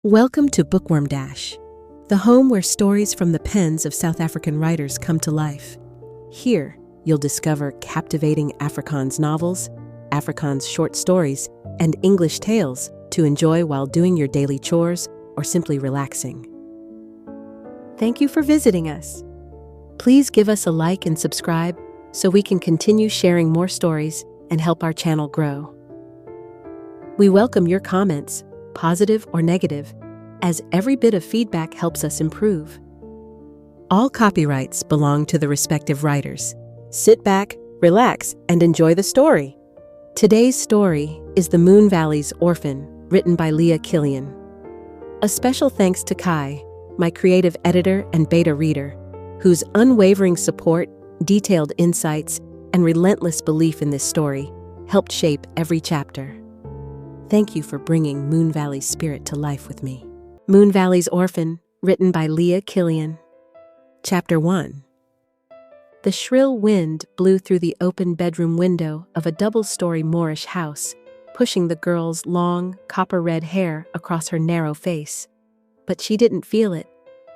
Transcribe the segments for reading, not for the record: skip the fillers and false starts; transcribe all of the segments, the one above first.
Welcome to Bookworm Dash, the home where stories from the pens of South African writers come to life. Here, you'll discover captivating Afrikaans novels, Afrikaans short stories, and English tales to enjoy while doing your daily chores or simply relaxing. Thank you for visiting us. Please give us a like and subscribe so we can continue sharing more stories and help our channel grow. We welcome your comments, positive or negative, as every bit of feedback helps us improve. All copyrights belong to the respective writers. Sit back, relax, and enjoy the story. Today's story is the Moonvalley's Orphan, written by Leah Killian. A special thanks to Kai, my creative editor and beta reader, whose unwavering support, detailed insights, and relentless belief in this story helped shape every chapter. Thank you for bringing Moonvalley's spirit to life with me. Moonvalley's Orphan, written by Leah Killian. Chapter 1. The shrill wind blew through the open bedroom window of a double-story Moorish house, pushing the girl's long, copper-red hair across her narrow face. But she didn't feel it.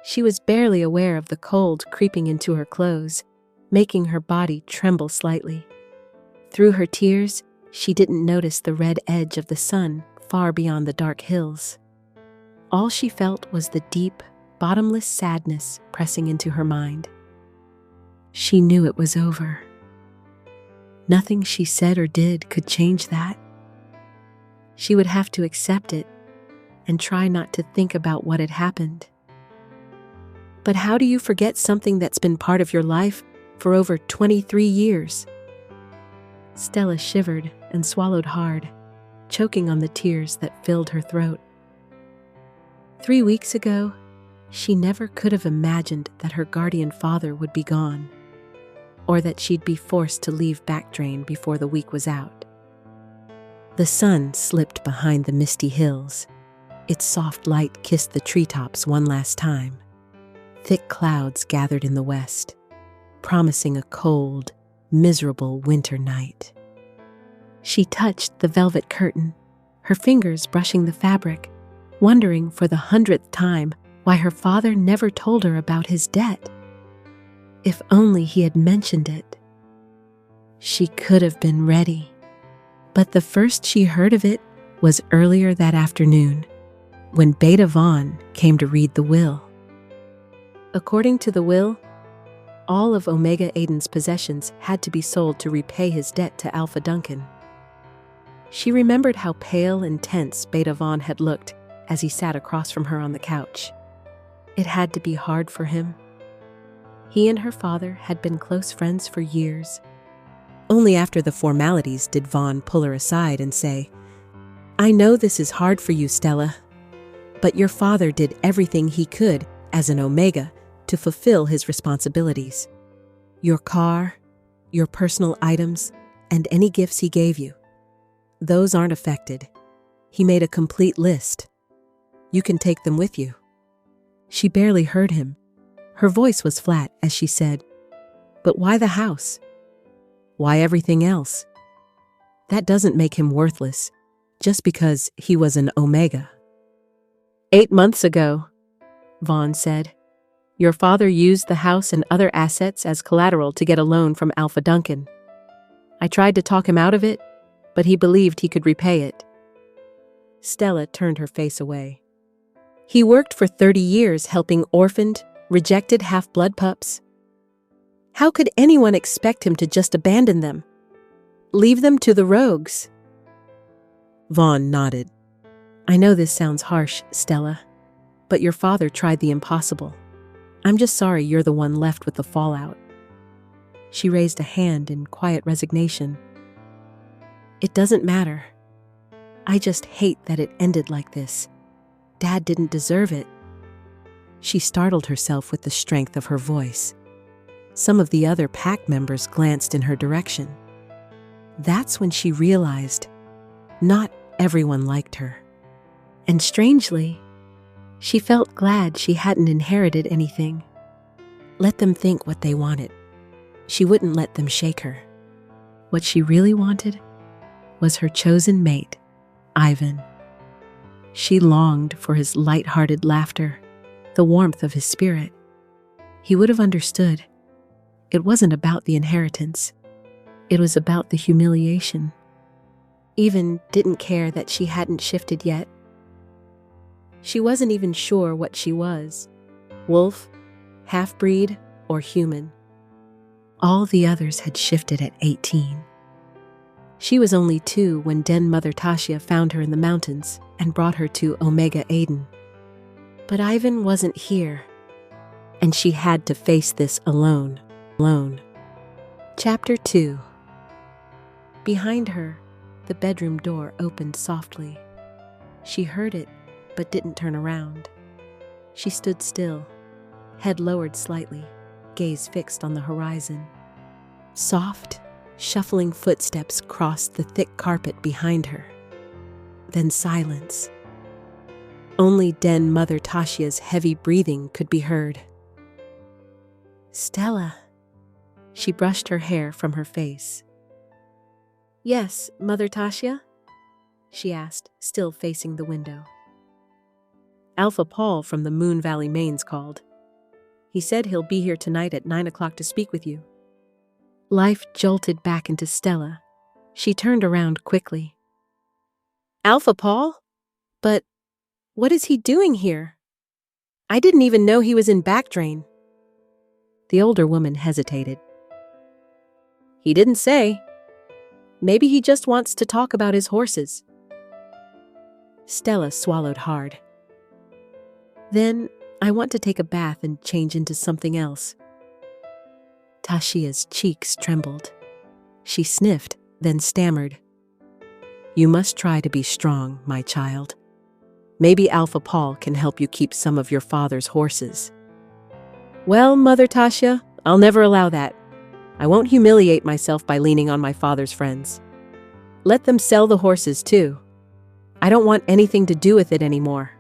She was barely aware of the cold creeping into her clothes, making her body tremble slightly. Through her tears, she didn't notice the red edge of the sun far beyond the dark hills. All she felt was the deep, bottomless sadness pressing into her mind. She knew it was over. Nothing she said or did could change that. She would have to accept it and try not to think about what had happened. But how do you forget something that's been part of your life for over 23 years? Stella shivered and swallowed hard, choking on the tears that filled her throat. 3 weeks ago, she never could have imagined that her guardian father would be gone, or that she'd be forced to leave Backdrain before the week was out. The sun slipped behind the misty hills. Its soft light kissed the treetops one last time. Thick clouds gathered in the west, promising a cold, miserable winter night. She touched the velvet curtain, her fingers brushing the fabric, wondering for the 100th time why her father never told her about his debt. If only he had mentioned it. She could have been ready. But the first she heard of it was earlier that afternoon, when Beta Vaughn came to read the will. According to the will, all of Omega Aiden's possessions had to be sold to repay his debt to Alpha Duncan. She remembered how pale and tense Beta Vaughn had looked as he sat across from her on the couch. It had to be hard for him. He and her father had been close friends for years. Only after the formalities did Vaughn pull her aside and say, "I know this is hard for you, Stella, but your father did everything he could as an Omega to fulfill his responsibilities. Your car, your personal items, and any gifts he gave you. Those aren't affected. He made a complete list. You can take them with you." She barely heard him. Her voice was flat as she said, "But why the house? Why everything else? That doesn't make him worthless, just because he was an Omega." 8 months ago, Vaughn said, "your father used the house and other assets as collateral to get a loan from Alpha Duncan. I tried to talk him out of it, but he believed he could repay it." Stella turned her face away. "He worked for 30 years helping orphaned, rejected half-blood pups. How could anyone expect him to just abandon them? Leave them to the rogues?" Vaughn nodded. "I know this sounds harsh, Stella, but your father tried the impossible. I'm just sorry you're the one left with the fallout." She raised a hand in quiet resignation. "It doesn't matter. I just hate that it ended like this. Dad didn't deserve it." She startled herself with the strength of her voice. Some of the other pack members glanced in her direction. That's when she realized not everyone liked her. And strangely, she felt glad she hadn't inherited anything. Let them think what they wanted. She wouldn't let them shake her. What she really wanted was her chosen mate, Ivan. She longed for his light-hearted laughter, the warmth of his spirit. He would have understood. It wasn't about the inheritance. It was about the humiliation. Even didn't care that she hadn't shifted yet. She wasn't even sure what she was, wolf, half-breed, or human. All the others had shifted at 18. She was only 2 when Den Mother Tasha found her in the mountains and brought her to Omega Aiden. But Ivan wasn't here, and she had to face this alone. Chapter 2. Behind her, the bedroom door opened softly. She heard it, but didn't turn around. She stood still, head lowered slightly, gaze fixed on the horizon. Soft, shuffling footsteps crossed the thick carpet behind her. Then silence. Only Den Mother Tasha's heavy breathing could be heard. "Stella." She brushed her hair from her face. "Yes, Mother Tasha?" she asked, still facing the window. "Alpha Paul from the Moonvalley Mains called. He said he'll be here tonight at 9 o'clock to speak with you." Life jolted back into Stella. She turned around quickly. "Alpha Paul? But what is he doing here? I didn't even know he was in Backdrain." The older woman hesitated. "He didn't say. Maybe he just wants to talk about his horses." Stella swallowed hard. "Then I want to take a bath and change into something else." Tashia's cheeks trembled. She sniffed, then stammered. "You must try to be strong, my child. Maybe Alpha Paul can help you keep some of your father's horses." "Well, Mother Tasha, I'll never allow that. I won't humiliate myself by leaning on my father's friends. Let them sell the horses too. I don't want anything to do with it anymore."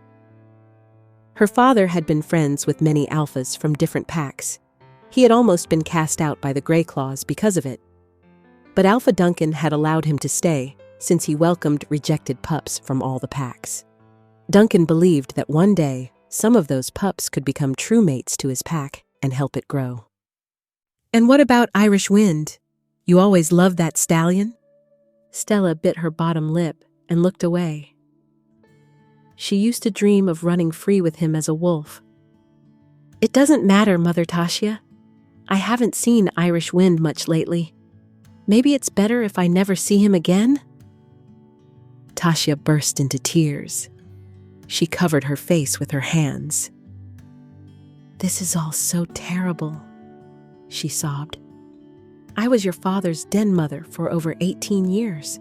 Her father had been friends with many alphas from different packs. He had almost been cast out by the Grey Claws because of it. But Alpha Duncan had allowed him to stay, since he welcomed rejected pups from all the packs. Duncan believed that one day, some of those pups could become true mates to his pack and help it grow. "And what about Irish Wind? You always loved that stallion?" Stella bit her bottom lip and looked away. She used to dream of running free with him as a wolf. "It doesn't matter, Mother Tasha. I haven't seen Irish Wind much lately. Maybe it's better if I never see him again?" Tasha burst into tears. She covered her face with her hands. "This is all so terrible," she sobbed. "I was your father's den mother for over 18 years.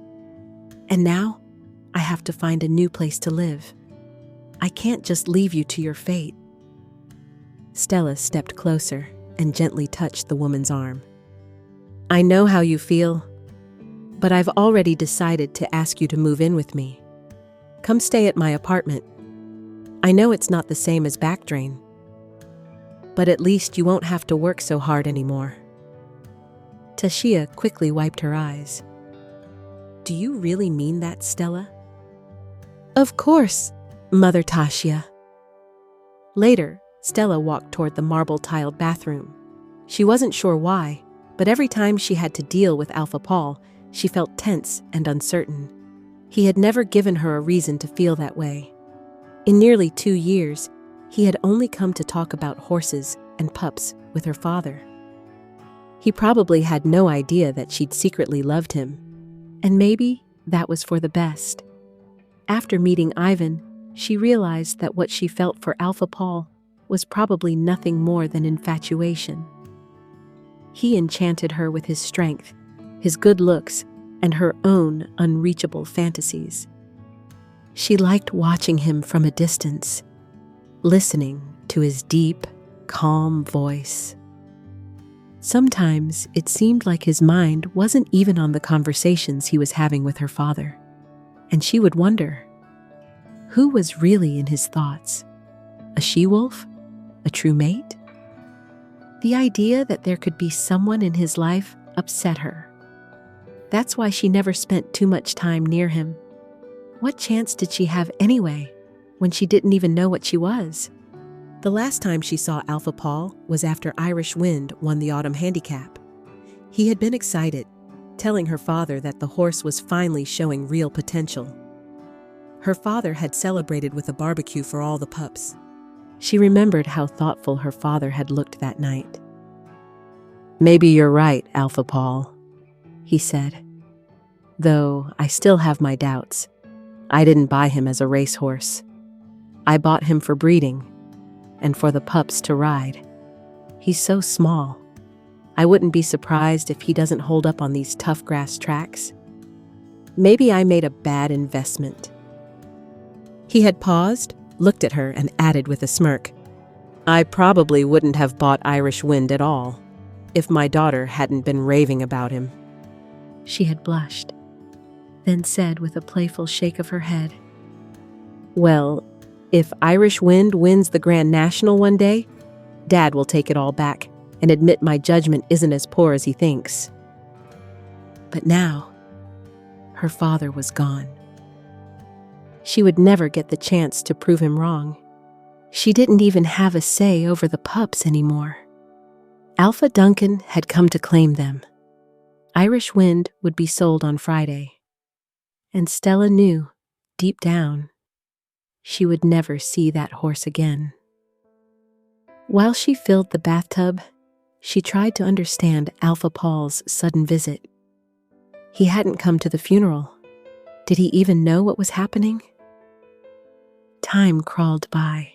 And now, I have to find a new place to live. I can't just leave you to your fate." Stella stepped closer and gently touched the woman's arm. "I know how you feel, but I've already decided to ask you to move in with me. Come stay at my apartment. I know it's not the same as Backdrain, but at least you won't have to work so hard anymore." Tasha quickly wiped her eyes. "Do you really mean that, Stella?" "Of course, Mother Tasha." Later, Stella walked toward the marble-tiled bathroom. She wasn't sure why, but every time she had to deal with Alpha Paul, she felt tense and uncertain. He had never given her a reason to feel that way. In nearly 2 years, he had only come to talk about horses and pups with her father. He probably had no idea that she'd secretly loved him, and maybe that was for the best. After meeting Ivan, she realized that what she felt for Alpha Paul was probably nothing more than infatuation. He enchanted her with his strength, his good looks, and her own unreachable fantasies. She liked watching him from a distance, listening to his deep, calm voice. Sometimes it seemed like his mind wasn't even on the conversations he was having with her father, and she would wonder, who was really in his thoughts? A she-wolf? A true mate? The idea that there could be someone in his life upset her. That's why she never spent too much time near him. What chance did she have anyway? when she didn't even know what she was. The last time she saw Alpha Paul was after Irish Wind won the Autumn Handicap. He had been excited, telling her father that the horse was finally showing real potential. Her father had celebrated with a barbecue for all the pups. She remembered how thoughtful her father had looked that night. "Maybe you're right, Alpha Paul," he said. "Though I still have my doubts. I didn't buy him as a racehorse. I bought him for breeding and for the pups to ride. He's so small. I wouldn't be surprised if he doesn't hold up on these tough grass tracks. Maybe I made a bad investment." He had paused, looked at her, and added with a smirk, "I probably wouldn't have bought Irish Wind at all if my daughter hadn't been raving about him." She had blushed, then said with a playful shake of her head, "Well, if Irish Wind wins the Grand National one day, Dad will take it all back and admit my judgment isn't as poor as he thinks." But now, her father was gone. She would never get the chance to prove him wrong. She didn't even have a say over the pups anymore. Alpha Duncan had come to claim them. Irish Wind would be sold on Friday. And Stella knew, deep down, she would never see that horse again. While she filled the bathtub, she tried to understand Alpha Paul's sudden visit. He hadn't come to the funeral. Did he even know what was happening? Time crawled by.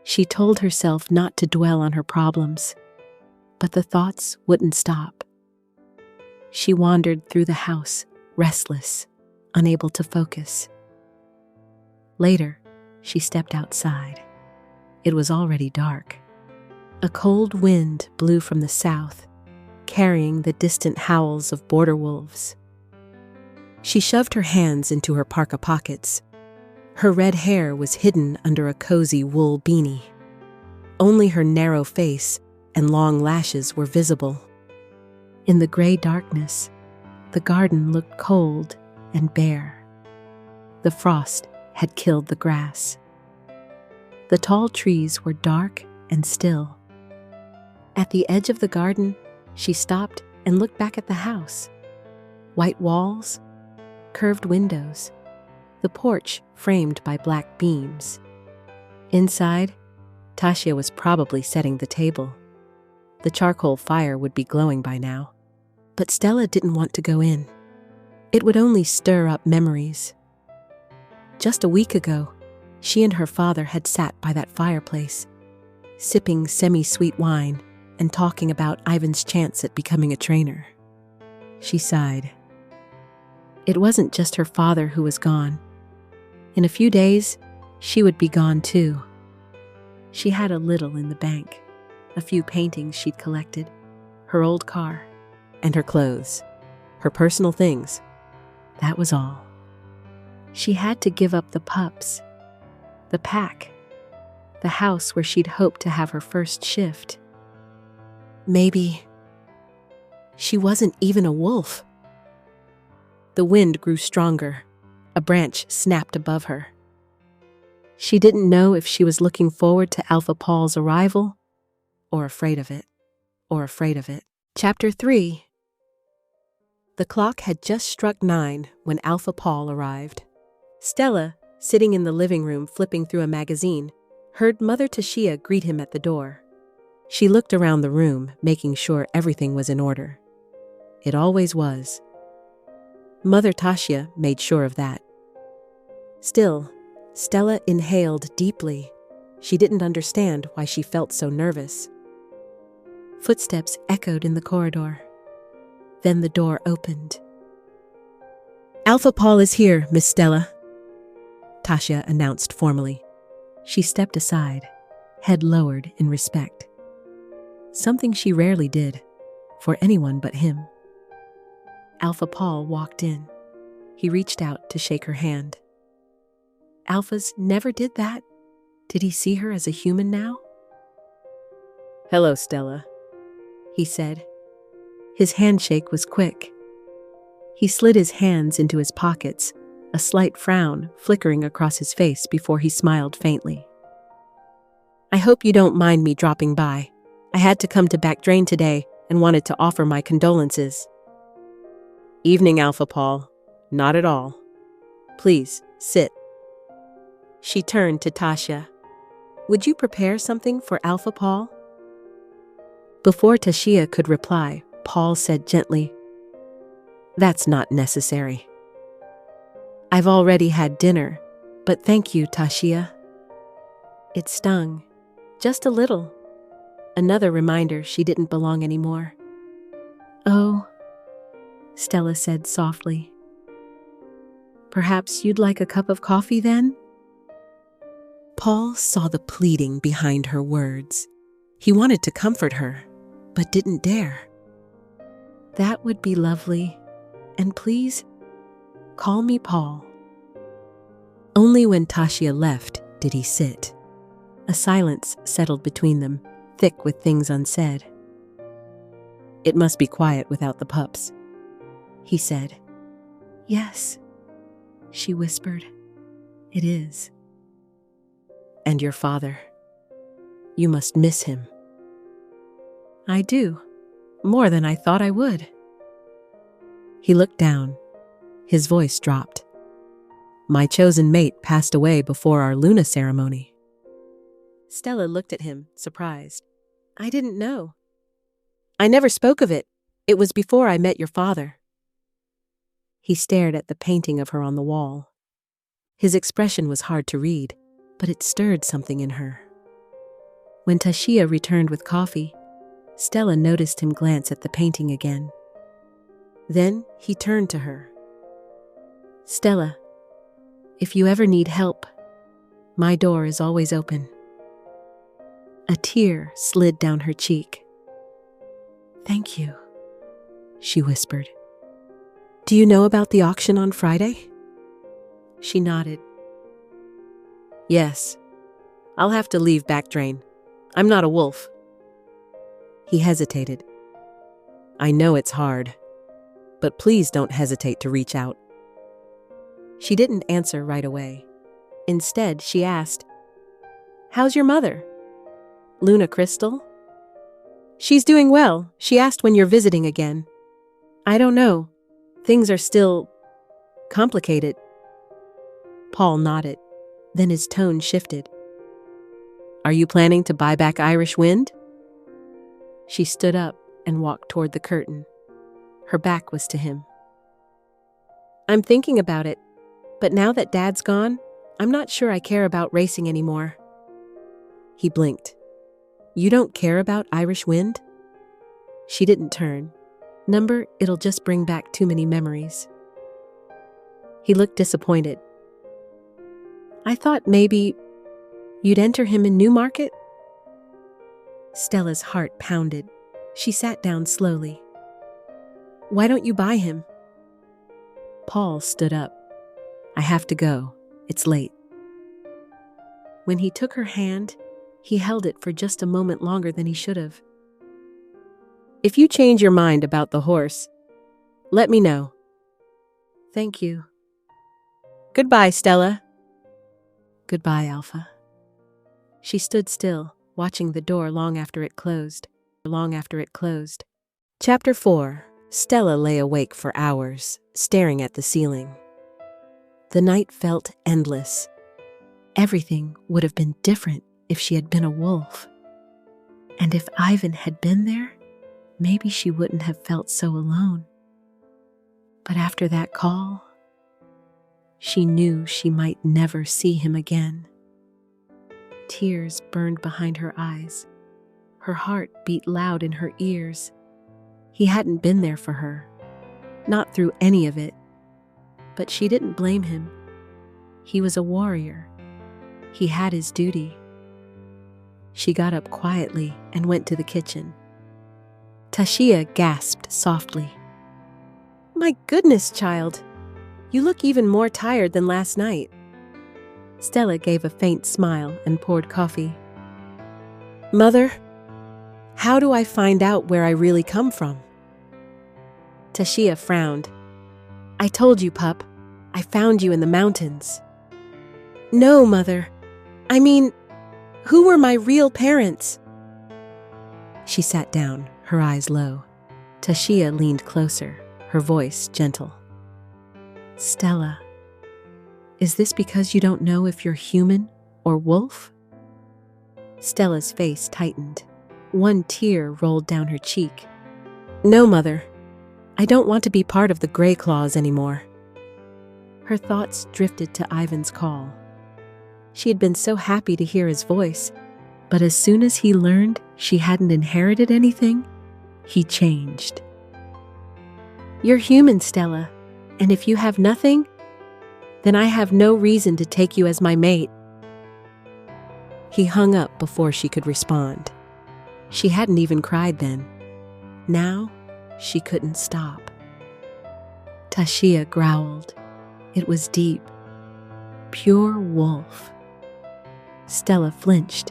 She told herself not to dwell on her problems, but the thoughts wouldn't stop. She wandered through the house, restless, unable to focus. Later, she stepped outside. It was already dark. A cold wind blew from the south, carrying the distant howls of border wolves. She shoved her hands into her parka pockets. Her red hair was hidden under a cozy wool beanie. Only her narrow face and long lashes were visible. In the gray darkness, the garden looked cold and bare. The frost had killed the grass. The tall trees were dark and still. At the edge of the garden, she stopped and looked back at the house. White walls, curved windows, the porch framed by black beams. Inside, Tasha was probably setting the table. The charcoal fire would be glowing by now. But Stella didn't want to go in. It would only stir up memories. Just a week ago, she and her father had sat by that fireplace, sipping semi-sweet wine and talking about Ivan's chance at becoming a trainer. She sighed. It wasn't just her father who was gone. In a few days, she would be gone too. She had a little in the bank, a few paintings she'd collected, her old car, and her clothes, her personal things. That was all. She had to give up the pups, the pack, the house where she'd hoped to have her first shift. Maybe she wasn't even a wolf. The wind grew stronger. A branch snapped above her. She didn't know if she was looking forward to Alpha Paul's arrival or afraid of it. Chapter 3. The clock had just struck 9 when Alpha Paul arrived. Stella, sitting in the living room flipping through a magazine, heard Mother Tashia greet him at the door. She looked around the room, making sure everything was in order. It always was. Mother Tashia made sure of that. Still, Stella inhaled deeply. She didn't understand why she felt so nervous. Footsteps echoed in the corridor. Then the door opened. "Alpha Paul is here, Miss Stella," Tasha announced formally. She stepped aside, head lowered in respect. Something she rarely did, for anyone but him. Alpha Paul walked in. He reached out to shake her hand. Alphas never did that. Did he see her as a human now? "Hello, Stella," he said. His handshake was quick. He slid his hands into his pockets, a slight frown flickering across his face before he smiled faintly. "I hope you don't mind me dropping by. I had to come to Back Drain today and wanted to offer my condolences." "Evening, Alpha Paul. Not at all. Please, sit." She turned to Tasha. "Would you prepare something for Alpha Paul?" Before Tasha could reply, Paul said gently, "That's not necessary. I've already had dinner, but thank you, Tasha." It stung, just a little. Another reminder she didn't belong anymore. "Oh," Stella said softly. "Perhaps you'd like a cup of coffee then?" Paul saw the pleading behind her words. He wanted to comfort her, but didn't dare. "That would be lovely. And please, call me Paul." Only when Tasha left did he sit. A silence settled between them, thick with things unsaid. "It must be quiet without the pups," he said. "Yes," she whispered. "It is." "And your father. You must miss him." "I do, more than I thought I would." He looked down. His voice dropped. "My chosen mate passed away before our Luna ceremony." Stella looked at him, surprised. "I didn't know." "I never spoke of it. It was before I met your father." He stared at the painting of her on the wall. His expression was hard to read, but it stirred something in her. When Tasha returned with coffee, Stella noticed him glance at the painting again. Then he turned to her. "Stella, if you ever need help, my door is always open." A tear slid down her cheek. "Thank you," she whispered. "Do you know about the auction on Friday?" She nodded. "Yes. I'll have to leave Back Drain. I'm not a wolf." He hesitated. "I know it's hard, but please don't hesitate to reach out." She didn't answer right away. Instead, she asked, "How's your mother? Luna Crystal?" "She's doing well. She asked when you're visiting again." "I don't know. Things are still complicated." Paul nodded. Then his tone shifted. "Are you planning to buy back Irish Wind?" She stood up and walked toward the curtain. Her back was to him. "I'm thinking about it, but now that Dad's gone, I'm not sure I care about racing anymore." He blinked. "You don't care about Irish Wind?" She didn't turn. It'll just bring back too many memories." He looked disappointed. "I thought maybe you'd enter him in Newmarket?" Stella's heart pounded. She sat down slowly. "Why don't you buy him?" Paul stood up. "I have to go. It's late." When he took her hand, he held it for just a moment longer than he should have. "If you change your mind about the horse, let me know." "Thank you." "Goodbye, Stella." "Goodbye, Alpha." She stood still, watching the door long after it closed. Chapter 4. Stella lay awake for hours, staring at the ceiling. The night felt endless. Everything would have been different if she had been a wolf. And if Ivan had been there, maybe she wouldn't have felt so alone. But after that call, she knew she might never see him again. Tears burned behind her eyes. Her heart beat loud in her ears. He hadn't been there for her, not through any of it. But she didn't blame him. He was a warrior. He had his duty. She got up quietly and went to the kitchen. Tasha gasped softly. "My goodness, child. You look even more tired than last night." Stella gave a faint smile and poured coffee. "Mother, how do I find out where I really come from?" Tasha frowned. "I told you, pup. I found you in the mountains." "No, Mother. I mean, who were my real parents?" She sat down, her eyes low. Tashia leaned closer, her voice gentle. "Stella, is this because you don't know if you're human or wolf?" Stella's face tightened. One tear rolled down her cheek. "No, Mother. I don't want to be part of the Grey Claws anymore." Her thoughts drifted to Ivan's call. She had been so happy to hear his voice, but as soon as he learned she hadn't inherited anything, he changed. "You're human, Stella, and if you have nothing, then I have no reason to take you as my mate." He hung up before she could respond. She hadn't even cried then. Now, she couldn't stop. Tashia growled. It was deep. Pure wolf. Stella flinched.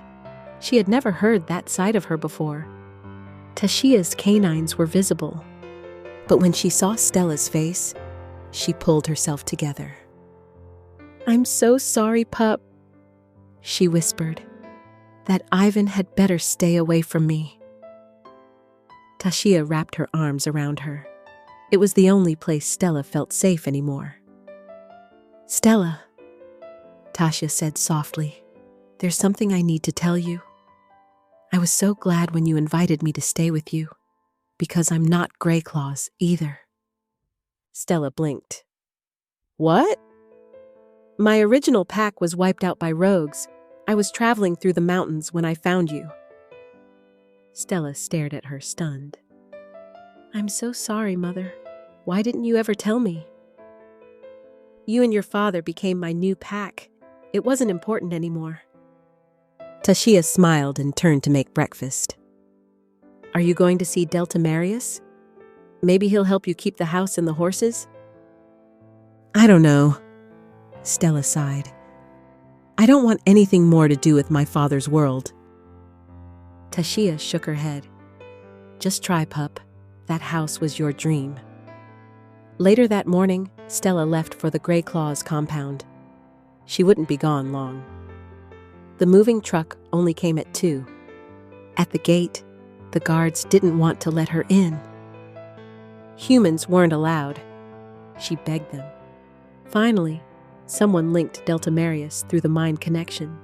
She had never heard that side of her before. Tashia's canines were visible. But when she saw Stella's face, she pulled herself together. "I'm so sorry, pup," she whispered. "That Ivan had better stay away from me." Tashia wrapped her arms around her. It was the only place Stella felt safe anymore. "Stella," Tasha said softly, "there's something I need to tell you. I was so glad when you invited me to stay with you, because I'm not Grey Claws either." Stella blinked. "What?" "My original pack was wiped out by rogues. I was traveling through the mountains when I found you." Stella stared at her, stunned. "I'm so sorry, Mother. Why didn't you ever tell me?" "You and your father became my new pack. It wasn't important anymore." Tashia smiled and turned to make breakfast. "Are you going to see Delta Marius? Maybe he'll help you keep the house and the horses?" "I don't know," Stella sighed. "I don't want anything more to do with my father's world." Tashia shook her head. "Just try, pup. That house was your dream." Later that morning, Stella left for the Grey Claws compound. She wouldn't be gone long. The moving truck only came at 2. At the gate, the guards didn't want to let her in. Humans weren't allowed. She begged them. Finally, someone linked Delta Marius through the mind connection.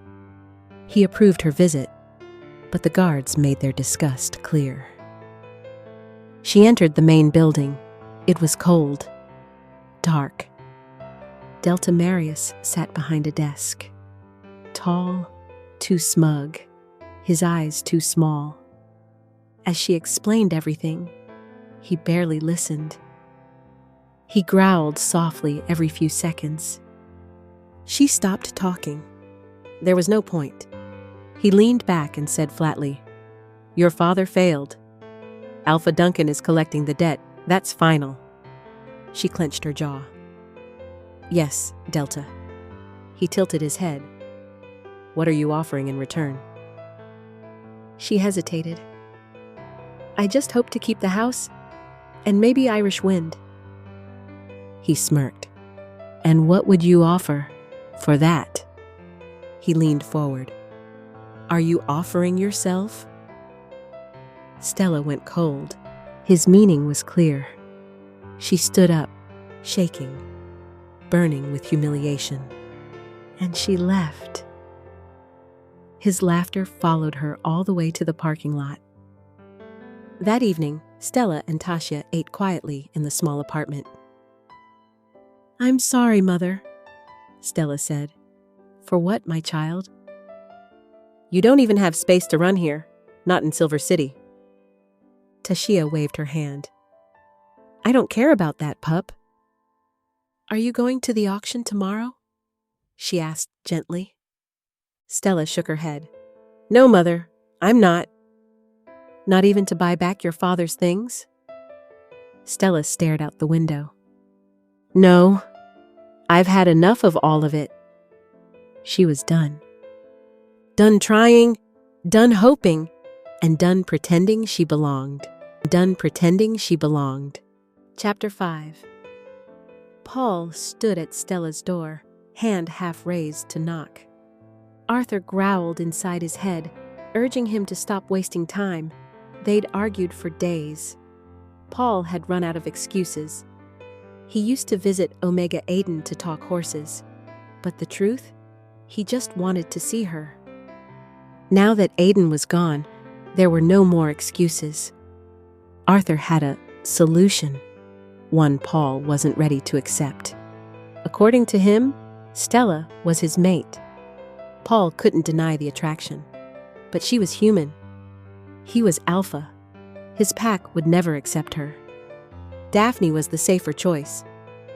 He approved her visit, but the guards made their disgust clear. She entered the main building. It was cold, dark. Delta Marius sat behind a desk. Tall, too smug, his eyes too small. As she explained everything, he barely listened. He growled softly every few seconds. She stopped talking. There was no point. He leaned back and said flatly, "Your father failed. Alpha Duncan is collecting the debt. That's final." She clenched her jaw. "Yes, Delta." He tilted his head. "What are you offering in return?" She hesitated. "I just hope to keep the house, and maybe Irish Wind." He smirked. "And what would you offer for that?" He leaned forward. "Are you offering yourself?" Stella went cold. His meaning was clear. She stood up, shaking, burning with humiliation. And she left. His laughter followed her all the way to the parking lot. That evening, Stella and Tasha ate quietly in the small apartment. "I'm sorry, Mother," Stella said. "For what, my child?" "You don't even have space to run here, not in Silver City." Tashia waved her hand. "I don't care about that, pup." "Are you going to the auction tomorrow?" she asked gently. Stella shook her head. "No, Mother, I'm not." "Not even to buy back your father's things?" Stella stared out the window. "No, I've had enough of all of it." She was done. Done trying, done hoping, and done pretending she belonged. Done pretending she belonged. Chapter 5. Paul stood at Stella's door, hand half raised to knock. Arthur growled inside his head, urging him to stop wasting time. They'd argued for days. Paul had run out of excuses. He used to visit Omega Aiden to talk horses. But the truth? He just wanted to see her. Now that Aiden was gone, there were no more excuses. Arthur had a solution, one Paul wasn't ready to accept. According to him, Stella was his mate. Paul couldn't deny the attraction, but she was human. He was alpha. His pack would never accept her. Daphne was the safer choice,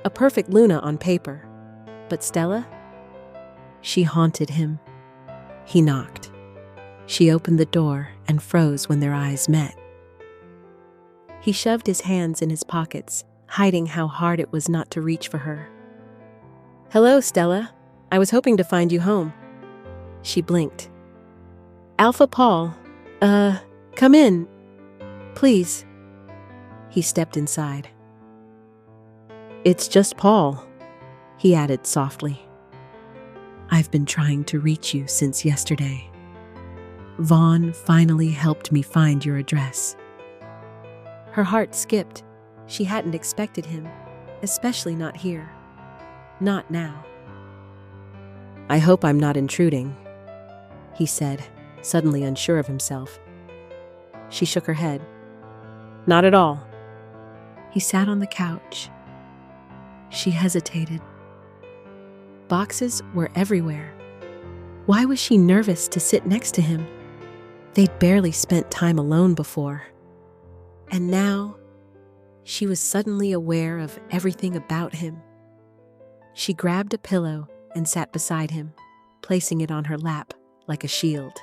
a perfect Luna on paper. But Stella? She haunted him. He knocked. She opened the door and froze when their eyes met. He shoved his hands in his pockets, hiding how hard it was not to reach for her. "Hello, Stella. I was hoping to find you home." She blinked. "Alpha Paul, come in, please." He stepped inside. "It's just Paul," he added softly. "I've been trying to reach you since yesterday. Vaughn finally helped me find your address." Her heart skipped. She hadn't expected him, especially not here. Not now. "I hope I'm not intruding," he said, suddenly unsure of himself. She shook her head. "Not at all." He sat on the couch. She hesitated. Boxes were everywhere. Why was she nervous to sit next to him? They'd barely spent time alone before. And now, she was suddenly aware of everything about him. She grabbed a pillow and sat beside him, placing it on her lap like a shield.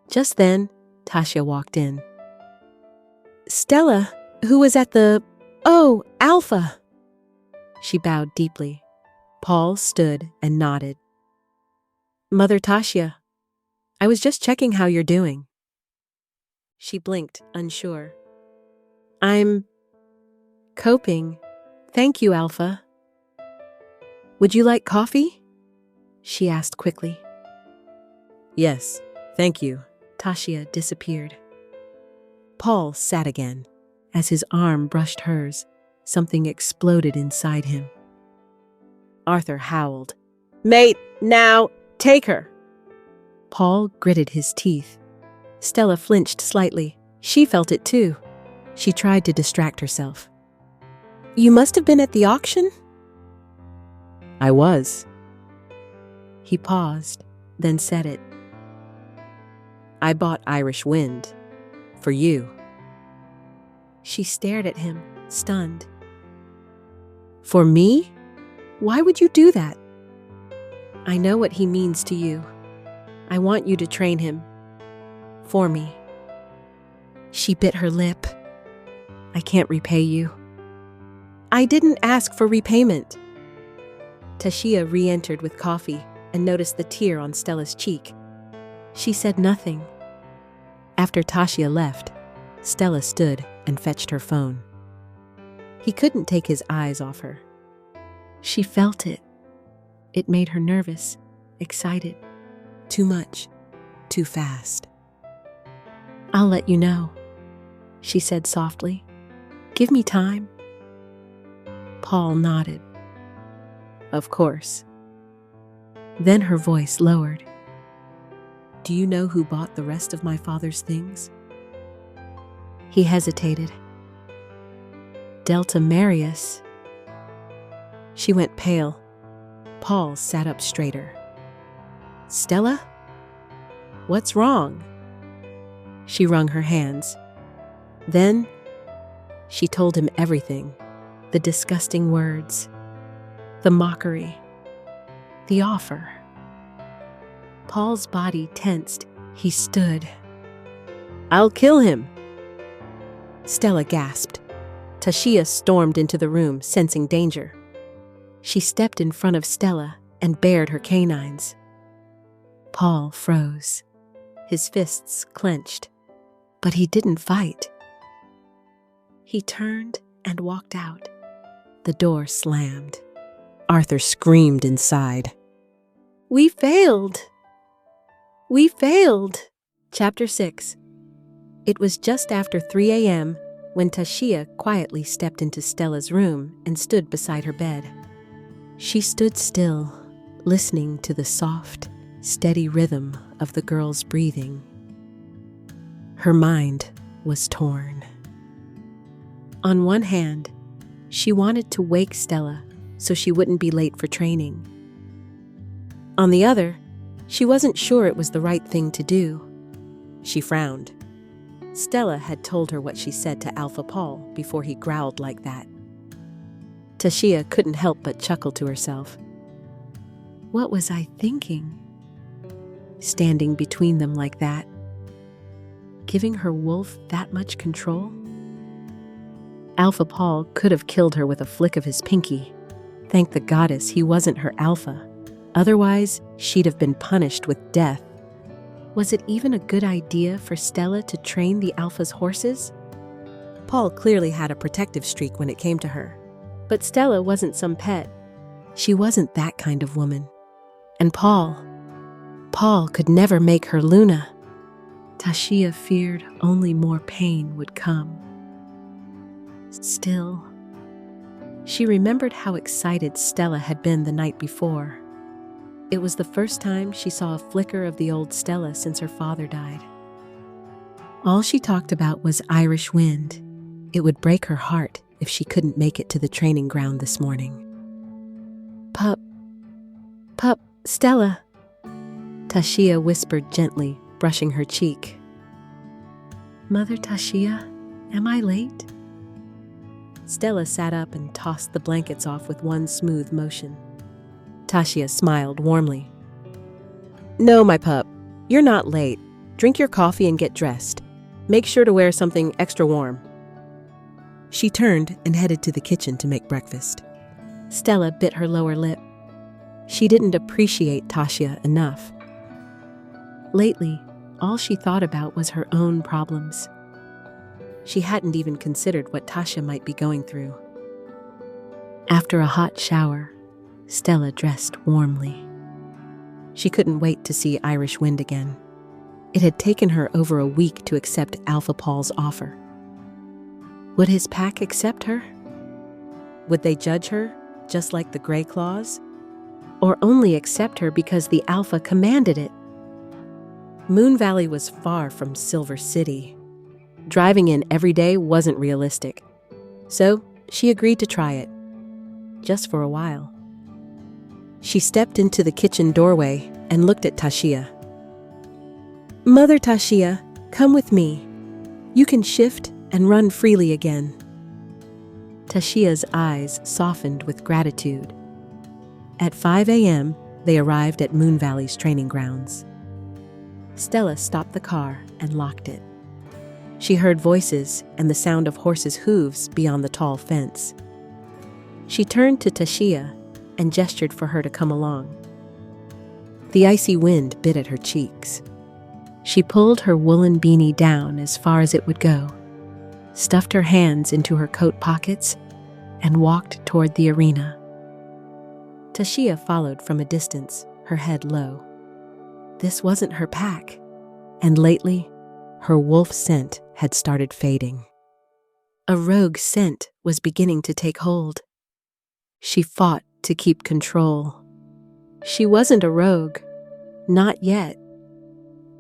Just then, Tasha walked in. "Stella, who was at the... Oh, Alpha!" She bowed deeply. Paul stood and nodded. "Mother Tasha, I was just checking how you're doing." She blinked, unsure. "I'm coping. Thank you, Alpha." "Would you like coffee?" she asked quickly. "Yes, thank you." Tasha disappeared. Paul sat again. As his arm brushed hers, something exploded inside him. Arthur howled. "Mate, now, take her!" Paul gritted his teeth. Stella flinched slightly. She felt it too. She tried to distract herself. "You must have been at the auction?" "I was." He paused, then said it. "I bought Irish Wind. For you." She stared at him, stunned. "For me? Why would you do that?" "I know what he means to you. I want you to train him. For me." She bit her lip. "I can't repay you." "I didn't ask for repayment." Tasha re-entered with coffee and noticed the tear on Stella's cheek. She said nothing. After Tasha left, Stella stood and fetched her phone. He couldn't take his eyes off her. She felt it. It made her nervous, excited. Too much, too fast. "I'll let you know," she said softly. "Give me time." Paul nodded. "Of course." Then her voice lowered. "Do you know who bought the rest of my father's things?" He hesitated. "Delta Marius." She went pale. Paul sat up straighter. "Stella? What's wrong?" She wrung her hands. Then she told him everything. The disgusting words, the mockery, the offer. Paul's body tensed. He stood. "I'll kill him." Stella gasped. Tasha stormed into the room, sensing danger. She stepped in front of Stella and bared her canines. Paul froze. His fists clenched. But he didn't fight. He turned and walked out. The door slammed. Arthur screamed inside. "We failed! We failed!" Chapter 6. It was just after 3 a.m. when Tashia quietly stepped into Stella's room and stood beside her bed. She stood still, listening to the soft, steady rhythm of the girl's breathing. Her mind was torn. On one hand, she wanted to wake Stella so she wouldn't be late for training. On the other, she wasn't sure it was the right thing to do. She frowned. Stella had told her what she said to Alpha Paul before he growled like that. Tashia couldn't help but chuckle to herself. What was I thinking? Standing between them like that? Giving her wolf that much control? Alpha Paul could have killed her with a flick of his pinky. Thank the goddess he wasn't her alpha. Otherwise, she'd have been punished with death. Was it even a good idea for Stella to train the alpha's horses? Paul clearly had a protective streak when it came to her. But Stella wasn't some pet. She wasn't that kind of woman. And Paul could never make her Luna. Tashia feared only more pain would come. Still, she remembered how excited Stella had been the night before. It was the first time she saw a flicker of the old Stella since her father died. All she talked about was Irish wind. It would break her heart if she couldn't make it to the training ground this morning. Pup, Stella, Tashia whispered gently, brushing her cheek. Mother Tashia, am I late? Stella sat up and tossed the blankets off with one smooth motion. Tashia smiled warmly. No, my pup, you're not late. Drink your coffee and get dressed. Make sure to wear something extra warm. She turned and headed to the kitchen to make breakfast. Stella bit her lower lip. She didn't appreciate Tashia enough. Lately, all she thought about was her own problems. She hadn't even considered what Tasha might be going through. After a hot shower, Stella dressed warmly. She couldn't wait to see Irish Wind again. It had taken her over a week to accept Alpha Paul's offer. Would his pack accept her? Would they judge her, just like the Grey Claws? Or only accept her because the Alpha commanded it? Moonvalley was far from Silver City. Driving in every day wasn't realistic. So she agreed to try it, just for a while. She stepped into the kitchen doorway and looked at Tashia. Mother Tashia, come with me. You can shift and run freely again. Tashia's eyes softened with gratitude. At 5 a.m., they arrived at Moonvalley's training grounds. Stella stopped the car and locked it. She heard voices and the sound of horses' hooves beyond the tall fence. She turned to Tashia and gestured for her to come along. The icy wind bit at her cheeks. She pulled her woolen beanie down as far as it would go, stuffed her hands into her coat pockets, and walked toward the arena. Tashia followed from a distance, her head low. This wasn't her pack, and lately, her wolf scent had started fading. A rogue scent was beginning to take hold. She fought to keep control. She wasn't a rogue, not yet.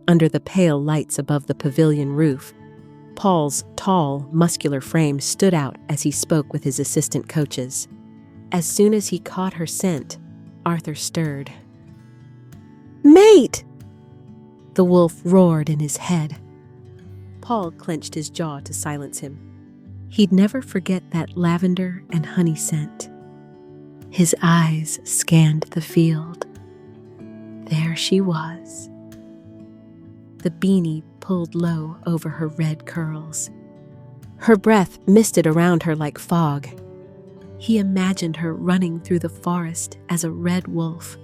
Under the pale lights above the pavilion roof, Paul's tall, muscular frame stood out as he spoke with his assistant coaches. As soon as he caught her scent, Arthur stirred. Mate! The wolf roared in his head. Paul clenched his jaw to silence him. He'd never forget that lavender and honey scent. His eyes scanned the field. There she was. The beanie pulled low over her red curls. Her breath misted around her like fog. He imagined her running through the forest as a red wolf,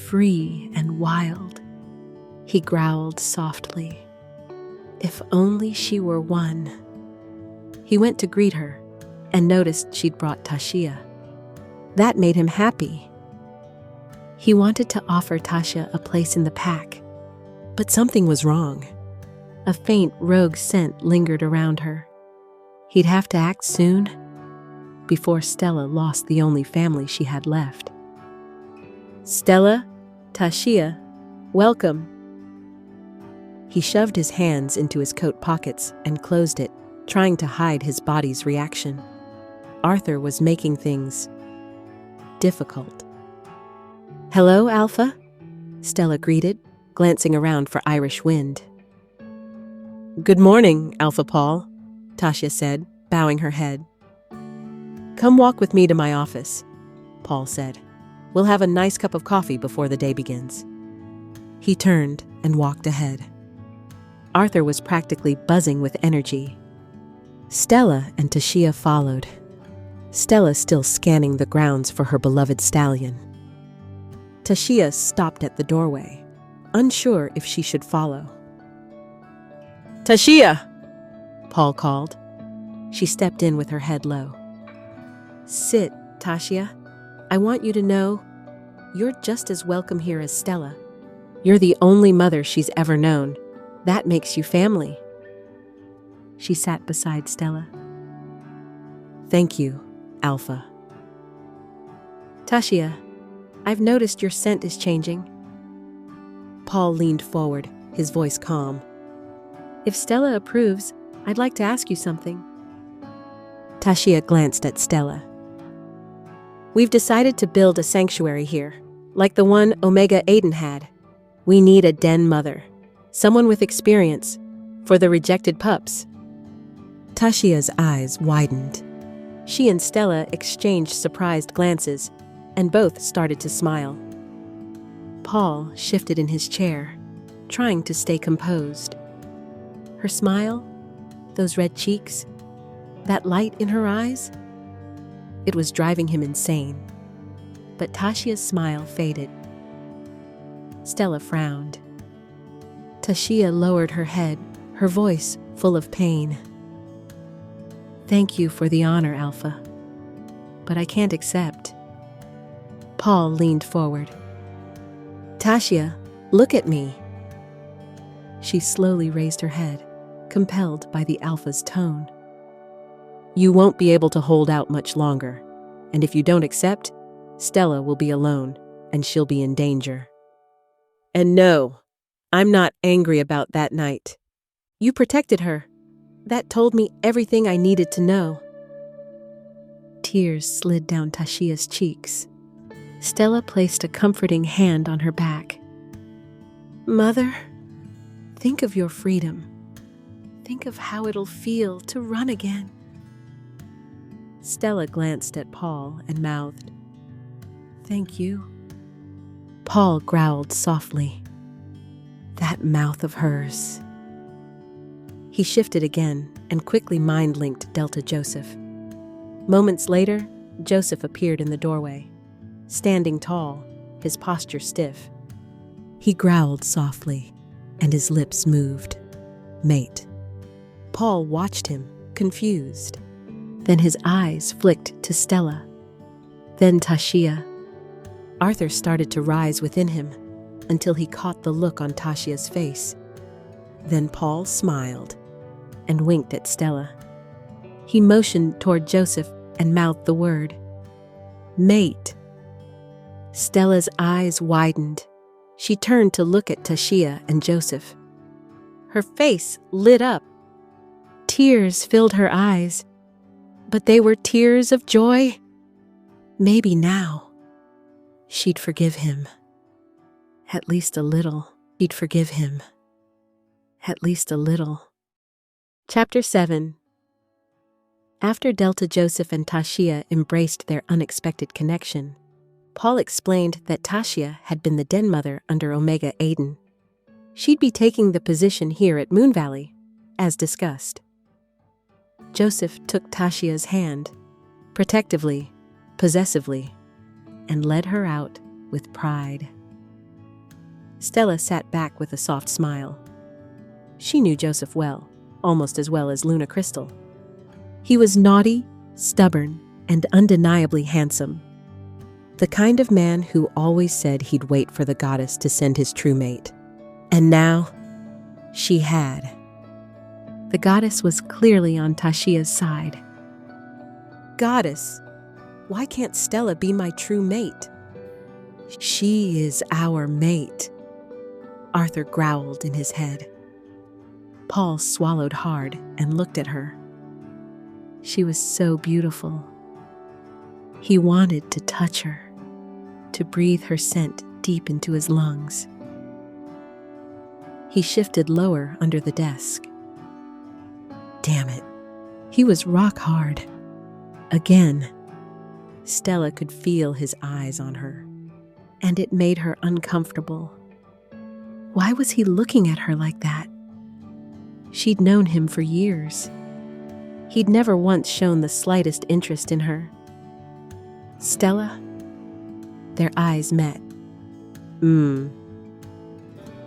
free and wild. He growled softly. If only she were one. He went to greet her and noticed she'd brought Tashia. That made him happy. He wanted to offer Tasha a place in the pack, but something was wrong. A faint rogue scent lingered around her. He'd have to act soon, before Stella lost the only family she had left. "Stella, Tashia, welcome." He shoved his hands into his coat pockets and closed it, trying to hide his body's reaction. Arthur was making things difficult. "Hello, Alpha," Stella greeted, glancing around for Irish wind. "Good morning, Alpha Paul," Tasha said, bowing her head. "Come walk with me to my office," Paul said. "We'll have a nice cup of coffee before the day begins." He turned and walked ahead. Arthur was practically buzzing with energy. Stella and Tashia followed, Stella still scanning the grounds for her beloved stallion. Tashia stopped at the doorway, unsure if she should follow. "Tashia!" Paul called. She stepped in with her head low. "Sit, Tashia. I want you to know you're just as welcome here as Stella. You're the only mother she's ever known. That makes you family." She sat beside Stella. "Thank you, Alpha." "Tashia, I've noticed your scent is changing." Paul leaned forward, his voice calm. "If Stella approves, I'd like to ask you something." Tashia glanced at Stella. "We've decided to build a sanctuary here, like the one Omega Aiden had. We need a den mother, someone with experience, for the rejected pups." Tashia's eyes widened. She and Stella exchanged surprised glances, and both started to smile. Paul shifted in his chair, trying to stay composed. Her smile, those red cheeks, that light in her eyes, it was driving him insane. But Tashia's smile faded. Stella frowned. Tashia lowered her head, her voice full of pain. "Thank you for the honor, Alpha, but I can't accept." Paul leaned forward. "Tashia, look at me." She slowly raised her head, compelled by the Alpha's tone. "You won't be able to hold out much longer, and if you don't accept, Stella will be alone, and she'll be in danger. And no, I'm not angry about that night. You protected her. That told me everything I needed to know." Tears slid down Tashia's cheeks. Stella placed a comforting hand on her back. "Mother, think of your freedom. Think of how it'll feel to run again." Stella glanced at Paul and mouthed, "Thank you." Paul growled softly. That mouth of hers. He shifted again and quickly mind-linked Delta Joseph. Moments later, Joseph appeared in the doorway, standing tall, his posture stiff. He growled softly, and his lips moved. "Mate." Paul watched him, confused. Then his eyes flicked to Stella. Then Tashia. Arthur started to rise within him until he caught the look on Tashia's face. Then Paul smiled and winked at Stella. He motioned toward Joseph and mouthed the word, "Mate." Stella's eyes widened. She turned to look at Tashia and Joseph. Her face lit up. Tears filled her eyes, but they were tears of joy. Maybe now she'd forgive him. At least a little. She'd forgive him. At least a little. Chapter 7. After Delta Joseph and Tashia embraced their unexpected connection, Paul explained that Tashia had been the den mother under Omega Aiden. She'd be taking the position here at Moonvalley, as discussed. Joseph took Tashia's hand, protectively, possessively, and led her out with pride. Stella sat back with a soft smile. She knew Joseph well, almost as well as Luna Crystal. He was naughty, stubborn, and undeniably handsome. The kind of man who always said he'd wait for the goddess to send his true mate. And now, she had. The goddess was clearly on Tashia's side. "Goddess, why can't Stella be my true mate?" "She is our mate," Arthur growled in his head. Paul swallowed hard and looked at her. She was so beautiful. He wanted to touch her, to breathe her scent deep into his lungs. He shifted lower under the desk. Damn it, he was rock hard. Again, Stella could feel his eyes on her, and it made her uncomfortable. Why was he looking at her like that? She'd known him for years. He'd never once shown the slightest interest in her. "Stella?" Their eyes met.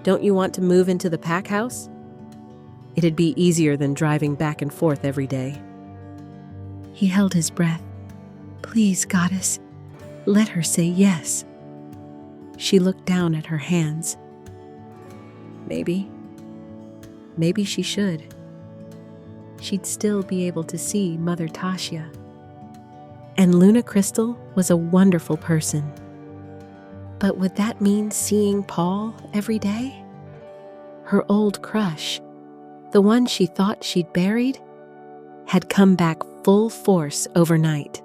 Don't you want to move into the pack house? It'd be easier than driving back and forth every day." He held his breath. "Please, goddess, let her say yes." She looked down at her hands. Maybe she should. She'd still be able to see Mother Tasha. And Luna Crystal was a wonderful person. But would that mean seeing Paul every day? Her old crush, the one she thought she'd buried, had come back full force overnight.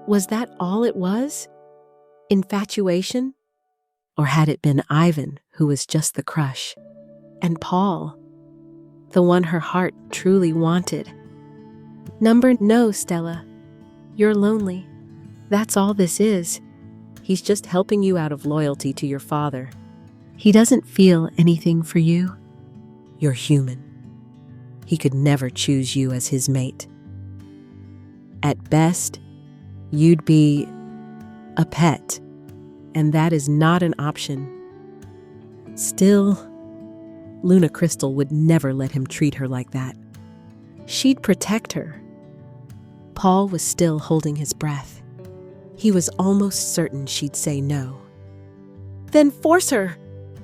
Was that all it was? Infatuation? Or had it been Ivan who was just the crush? And Paul, the one her heart truly wanted? No, Stella. You're lonely. That's all this is. He's just helping you out of loyalty to your father. He doesn't feel anything for you. You're human. He could never choose you as his mate. At best, you'd be a pet, and that is not an option. Still, Luna Crystal would never let him treat her like that. She'd protect her. Paul was still holding his breath. He was almost certain she'd say no. "Then force her!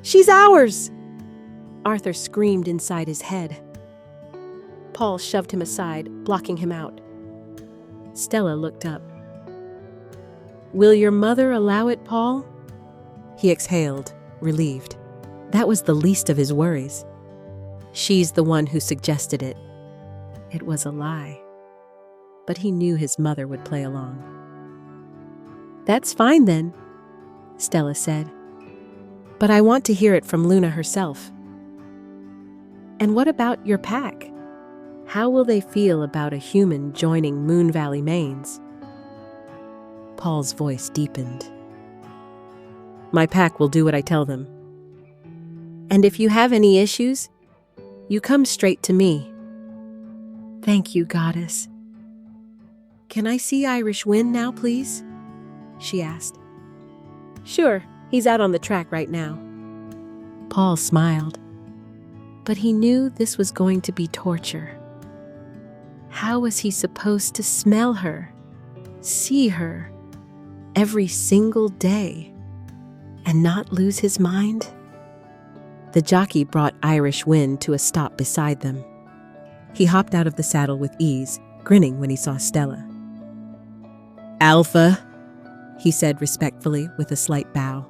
She's ours!" Arthur screamed inside his head. Paul shoved him aside, blocking him out. Stella looked up. "Will your mother allow it, Paul?" He exhaled, relieved. That was the least of his worries. She's the one who suggested it. It was a lie. But he knew his mother would play along. "That's fine then," Stella said. "But I want to hear it from Luna herself." "And what about your pack? How will they feel about a human joining Moonvalley mains?" Paul's voice deepened. "My pack will do what I tell them. And if you have any issues, you come straight to me." "Thank you, goddess." "Can I see Irish Wind now, please?" she asked. "Sure, he's out on the track right now." Paul smiled, but he knew this was going to be torture. How was he supposed to smell her, see her, every single day, and not lose his mind? The jockey brought Irish Wind to a stop beside them. He hopped out of the saddle with ease, grinning when he saw Stella. "Alpha," he said respectfully with a slight bow.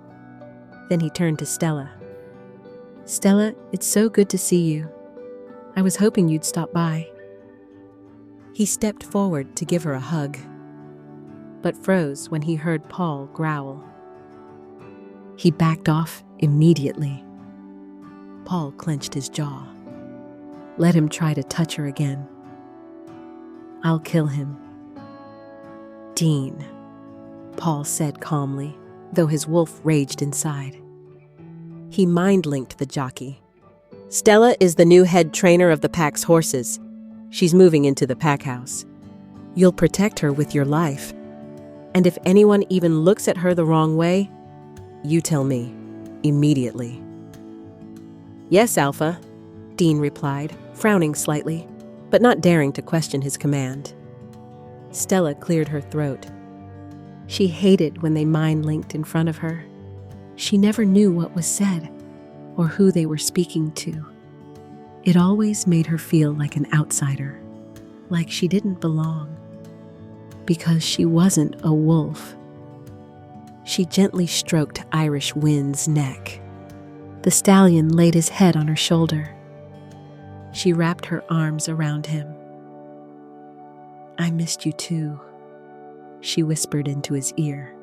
Then he turned to Stella. "Stella, it's so good to see you. I was hoping you'd stop by." He stepped forward to give her a hug, but froze when he heard Paul growl. He backed off immediately. Paul clenched his jaw. Let him try to touch her again. "I'll kill him." "Dean," Paul said calmly, though his wolf raged inside. He mind-linked the jockey. "Stella is the new head trainer of the pack's horses. She's moving into the pack house. You'll protect her with your life. And if anyone even looks at her the wrong way, you tell me, immediately." "Yes, Alpha," Dean replied, frowning slightly, but not daring to question his command. Stella cleared her throat. She hated when they mind-linked in front of her. She never knew what was said or who they were speaking to. It always made her feel like an outsider, like she didn't belong, because she wasn't a wolf. She gently stroked Irish Wind's neck. The stallion laid his head on her shoulder. She wrapped her arms around him. "I missed you too," she whispered into his ear.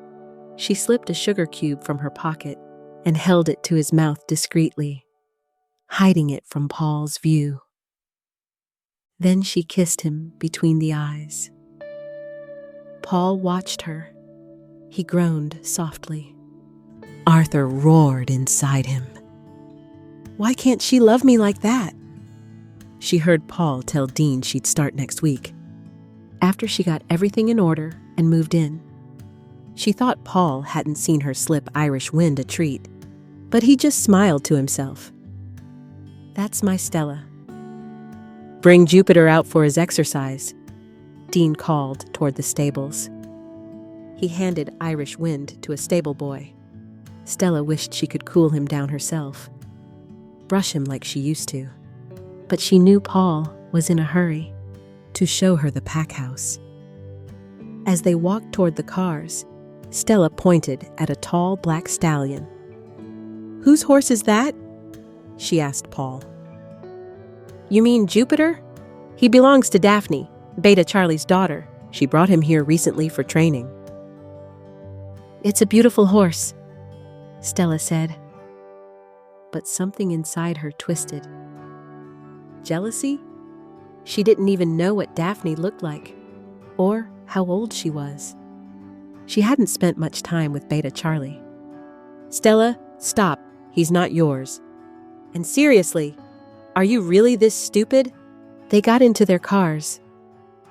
She slipped a sugar cube from her pocket and held it to his mouth discreetly, hiding it from Paul's view. Then she kissed him between the eyes. Paul watched her. He groaned softly. Arthur roared inside him. "Why can't she love me like that?" She heard Paul tell Dean she'd start next week, after she got everything in order and moved in. She thought Paul hadn't seen her slip Irish Wind a treat, but he just smiled to himself. "That's my Stella." "Bring Jupiter out for his exercise," Dean called toward the stables. He handed Irish Wind to a stable boy. Stella wished she could cool him down herself, brush him like she used to. But she knew Paul was in a hurry to show her the pack house. As they walked toward the cars, Stella pointed at a tall black stallion. "Whose horse is that?" she asked Paul. "You mean Jupiter? He belongs to Daphne, Beta Charlie's daughter. She brought him here recently for training." "It's a beautiful horse," Stella said. But something inside her twisted. Jealousy? She didn't even know what Daphne looked like, or how old she was. She hadn't spent much time with Beta Charlie. "Stella, stop. He's not yours. And seriously, are you really this stupid?" They got into their cars.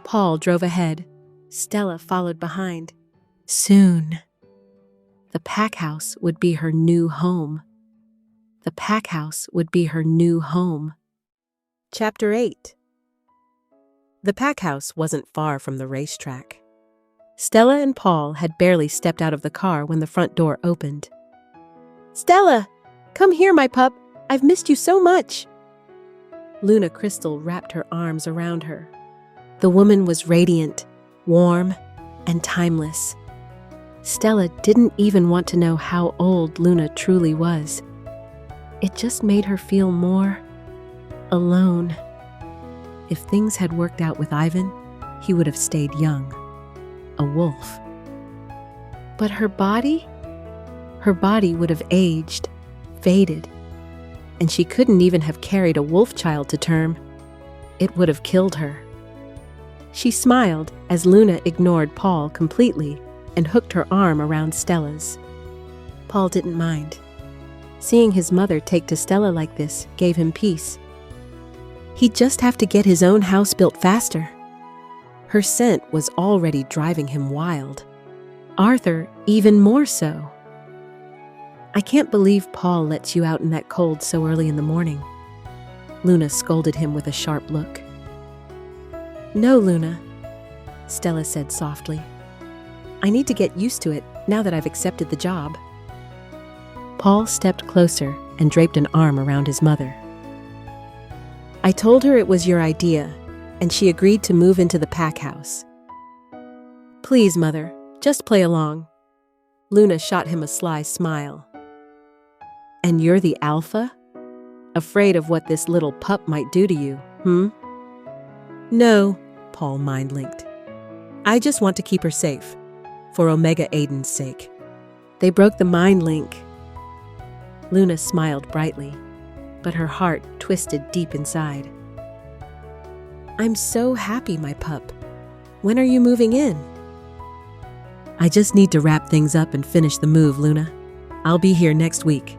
Paul drove ahead. Stella followed behind. Soon, the pack house would be her new home. The pack house would be her new home. Chapter 8. The pack house wasn't far from the racetrack. Stella and Paul had barely stepped out of the car when the front door opened. "Stella, come here, my pup. I've missed you so much." Luna Crystal wrapped her arms around her. The woman was radiant, warm, and timeless. Stella didn't even want to know how old Luna truly was. It just made her feel more alone. If things had worked out with Ivan, he would have stayed young, a wolf. But her body would have aged, faded, and she couldn't even have carried a wolf child to term. It would have killed her. She smiled as Luna ignored Paul completely and hooked her arm around Stella's. Paul didn't mind. Seeing his mother take to Stella like this gave him peace. He'd just have to get his own house built faster. Her scent was already driving him wild. Arthur even more so. "I can't believe Paul lets you out in that cold so early in the morning." Luna scolded him with a sharp look. "No, Luna," Stella said softly. "I need to get used to it now that I've accepted the job." Paul stepped closer and draped an arm around his mother. "I told her it was your idea, and she agreed to move into the pack house. Please, Mother, just play along." Luna shot him a sly smile. "And you're the alpha? Afraid of what this little pup might do to you, "No," Paul mind-linked. "I just want to keep her safe, for Omega Aiden's sake." They broke the mind link. Luna smiled brightly, but her heart twisted deep inside. "I'm so happy, my pup. When are you moving in?" "I just need to wrap things up and finish the move, Luna. I'll be here next week."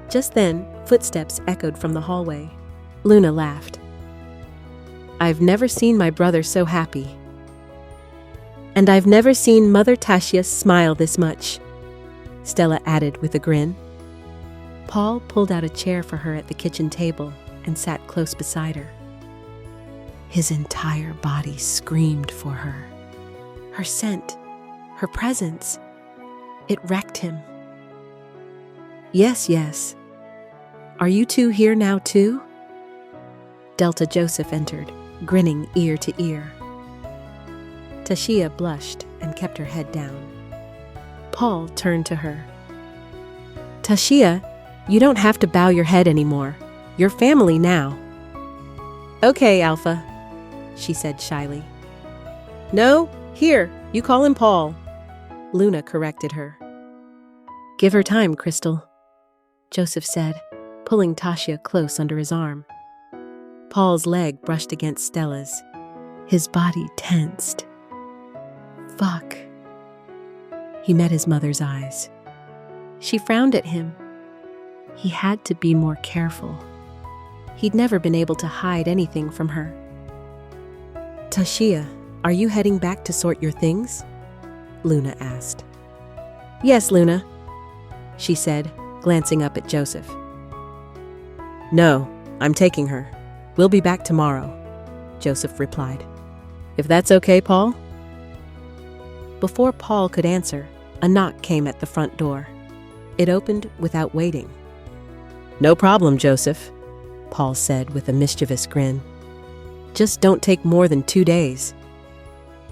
Just then, footsteps echoed from the hallway. Luna laughed. "I've never seen my brother so happy. And I've never seen Mother Tassia smile this much," Stella added with a grin. Paul pulled out a chair for her at the kitchen table and sat close beside her. His entire body screamed for her. Her scent, Her presence, it wrecked him. Yes, yes. Are you two here now too? Delta Joseph entered, grinning ear to ear. Tashia blushed and kept her head down. Paul turned to her. Tashia, you don't have to bow your head anymore. You're family now. Okay, Alpha, she said shyly. No, here, you call him Paul. Luna corrected her. Give her time, Crystal, Joseph said, pulling Tashia close under his arm. Paul's leg brushed against Stella's. His body tensed. Fuck. He met his mother's eyes. She frowned at him. He had to be more careful. He'd never been able to hide anything from her. Tashia, are you heading back to sort your things? Luna asked. Yes, Luna, she said, glancing up at Joseph. No, I'm taking her. We'll be back tomorrow, Joseph replied. If that's okay, Paul? Before Paul could answer, a knock came at the front door. It opened without waiting. No problem, Joseph, Paul said with a mischievous grin. Just don't take more than 2 days.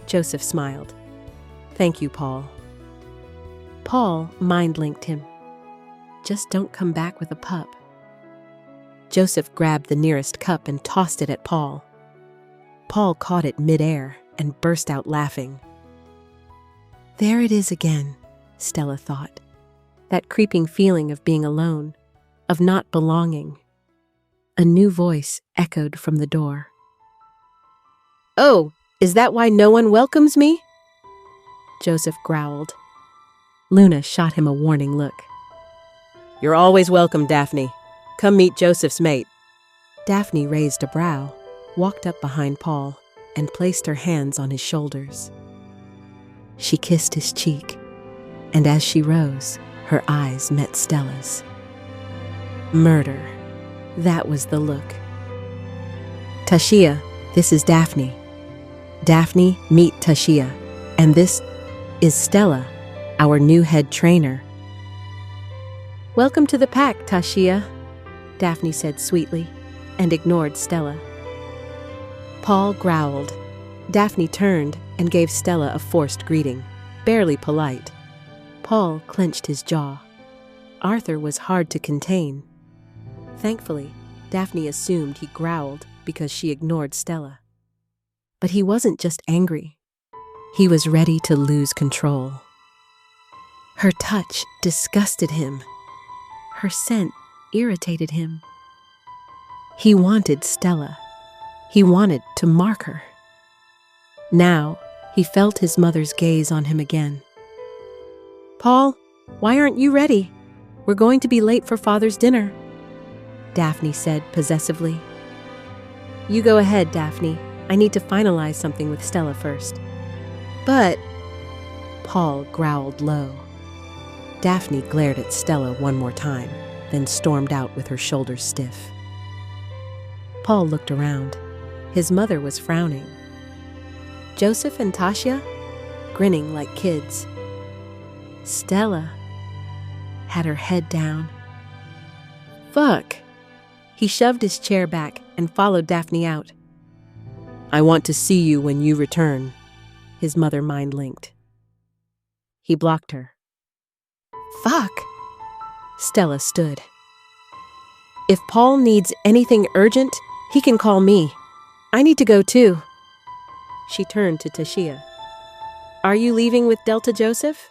Joseph smiled. Thank you, Paul. Paul mind-linked him. Just don't come back with a pup. Joseph grabbed the nearest cup and tossed it at Paul. Paul caught it mid-air and burst out laughing. There it is again, Stella thought. That creeping feeling of being alone, of not belonging. A new voice echoed from the door. Oh, is that why no one welcomes me? Joseph growled. Luna shot him a warning look. You're always welcome, Daphne. Come meet Joseph's mate. Daphne raised a brow, walked up behind Paul, and placed her hands on his shoulders. She kissed his cheek, and as she rose, her eyes met Stella's. Murder. That was the look. Tashia, this is Daphne. Daphne, meet Tashia. And this is Stella, our new head trainer. Welcome to the pack, Tashia, Daphne said sweetly, and ignored Stella. Paul growled. Daphne turned and gave Stella a forced greeting, barely polite. Paul clenched his jaw. Arthur was hard to contain. Thankfully, Daphne assumed he growled because she ignored Stella. But he wasn't just angry. He was ready to lose control. Her touch disgusted him. Her scent irritated him. He wanted Stella. He wanted to mark her. Now, he felt his mother's gaze on him again. Paul, why aren't you ready? We're going to be late for Father's dinner, Daphne said possessively. You go ahead, Daphne. I need to finalize something with Stella first. But, Paul growled low. Daphne glared at Stella one more time, then stormed out with her shoulders stiff. Paul looked around. His mother was frowning. Joseph and Tashia, grinning like kids. Stella had her head down. Fuck! He shoved his chair back and followed Daphne out. I want to see you when you return, his mother mind-linked. He blocked her. Fuck! Stella stood. If Paul needs anything urgent, he can call me. I need to go too. She turned to Tashia. Are you leaving with Delta Joseph?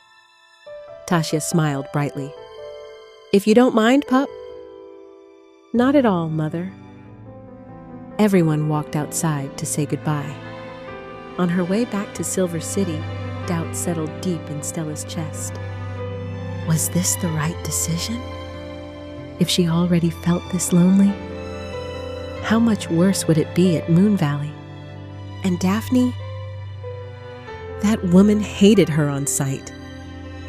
Tashia smiled brightly. If you don't mind, pup? Not at all, Mother. Everyone walked outside to say goodbye. On her way back to Silver City, doubt settled deep in Stella's chest. Was this the right decision? If she already felt this lonely? How much worse would it be at Moonvalley? And Daphne? That woman hated her on sight.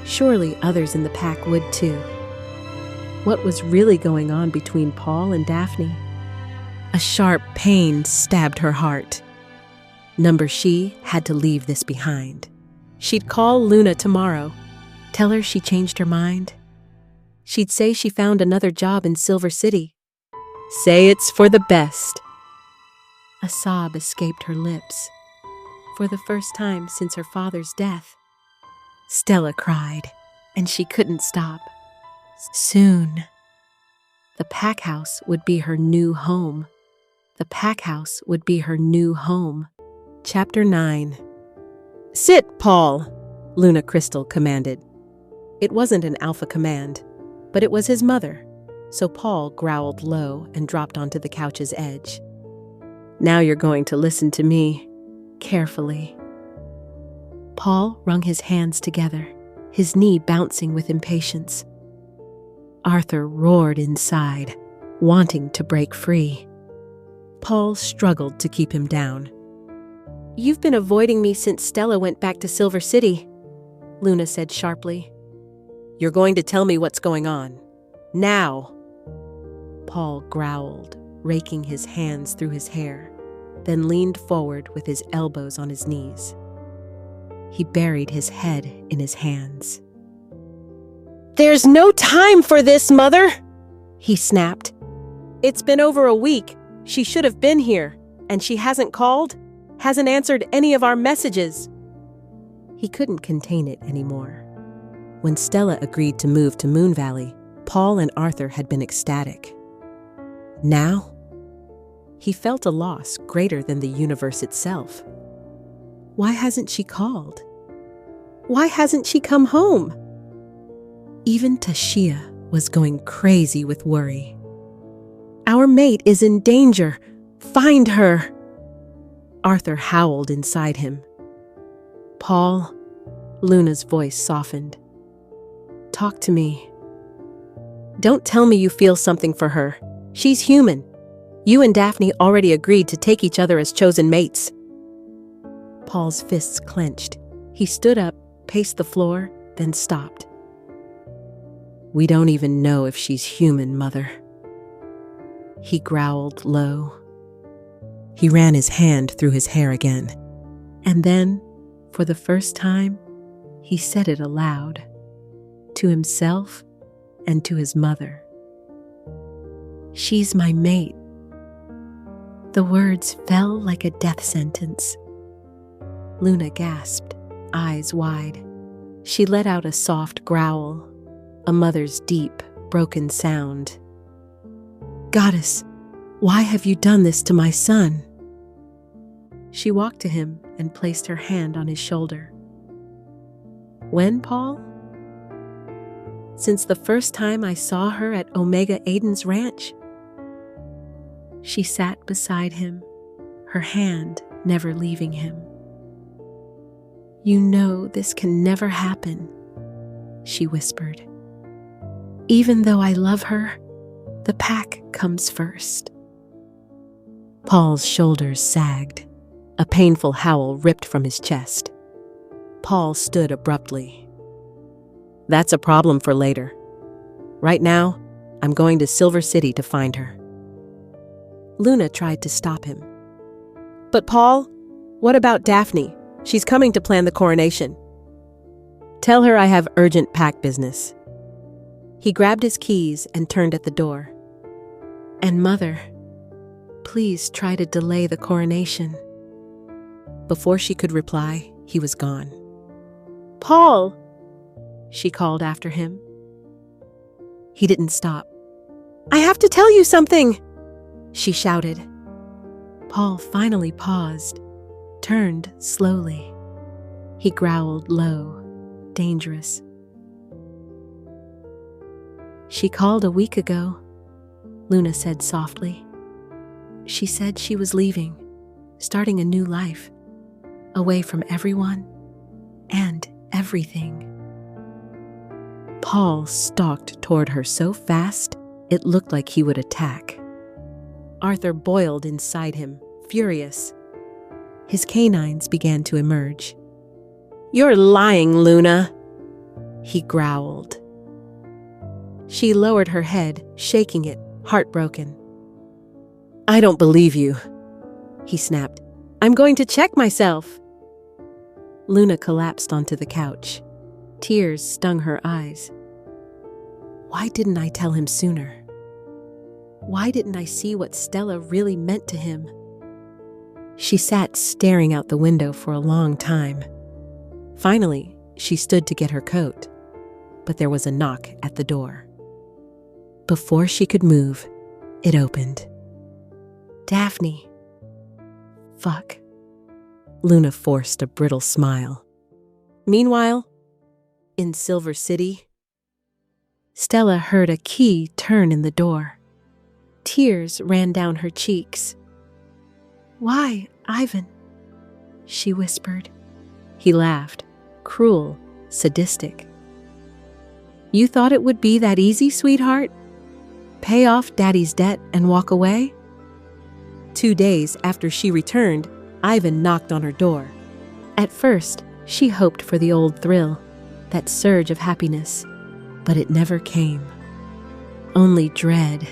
Surely others in the pack would too. What was really going on between Paul and Daphne? A sharp pain stabbed her heart. She had to leave this behind. She'd call Luna tomorrow, tell her she changed her mind. She'd say she found another job in Silver City. Say it's for the best. A sob escaped her lips. For the first time since her father's death, Stella cried, and she couldn't stop. Soon, the pack house would be her new home. The pack house would be her new home. Chapter 9. Sit, Paul, Luna Crystal commanded. It wasn't an alpha command, but it was his mother, so Paul growled low and dropped onto the couch's edge. Now you're going to listen to me, carefully. Paul wrung his hands together, his knee bouncing with impatience. Arthur roared inside, wanting to break free. Paul struggled to keep him down. You've been avoiding me since Stella went back to Silver City, Luna said sharply. You're going to tell me what's going on. Now! Paul growled, raking his hands through his hair, then leaned forward with his elbows on his knees. He buried his head in his hands. There's no time for this, Mother! He snapped. It's been over a week. She should have been here, and she hasn't called, hasn't answered any of our messages. He couldn't contain it anymore. When Stella agreed to move to Moonvalley, Paul and Arthur had been ecstatic. Now, he felt a loss greater than the universe itself. Why hasn't she called? Why hasn't she come home? Even Tashia was going crazy with worry. Our mate is in danger. Find her! Arthur howled inside him. Paul, Luna's voice softened. Talk to me. Don't tell me you feel something for her. She's human. You and Daphne already agreed to take each other as chosen mates. Paul's fists clenched. He stood up, paced the floor, then stopped. We don't even know if she's human, Mother. He growled low. He ran his hand through his hair again. And then, for the first time, he said it aloud. To himself and to his mother. She's my mate. The words fell like a death sentence. Luna gasped, eyes wide. She let out a soft growl, a mother's deep, broken sound. Goddess, why have you done this to my son? She walked to him and placed her hand on his shoulder. When, Paul? Since the first time I saw her at Omega Aiden's ranch. She sat beside him, her hand never leaving him. You know this can never happen, she whispered. Even though I love her, the pack comes first. Paul's shoulders sagged. A painful howl ripped from his chest. Paul stood abruptly. That's a problem for later. Right now, I'm going to Silver City to find her. Luna tried to stop him. But Paul, what about Daphne? She's coming to plan the coronation. Tell her I have urgent pack business. He grabbed his keys and turned at the door. And Mother, please try to delay the coronation. Before she could reply, he was gone. Paul! She called after him. He didn't stop. I have to tell you something! She shouted. Paul finally paused, turned slowly. He growled low, dangerous. She called a week ago, Luna said softly. She said she was leaving, starting a new life, away from everyone and everything. Paul stalked toward her so fast, it looked like he would attack. Arthur boiled inside him, furious. His canines began to emerge. You're lying, Luna, he growled. She lowered her head, shaking it, heartbroken. I don't believe you, he snapped. I'm going to check myself. Luna collapsed onto the couch. Tears stung her eyes. Why didn't I tell him sooner? Why didn't I see what Stella really meant to him? She sat staring out the window for a long time. Finally, she stood to get her coat, but there was a knock at the door. Before she could move, it opened. Daphne. Fuck. Luna forced a brittle smile. Meanwhile, in Silver City, Stella heard a key turn in the door. Tears ran down her cheeks. Why, Ivan? She whispered. He laughed, cruel, sadistic. You thought it would be that easy, sweetheart? Pay off Daddy's debt and walk away? 2 days after she returned, Ivan knocked on her door. At first, she hoped for the old thrill, that surge of happiness, but it never came. Only dread.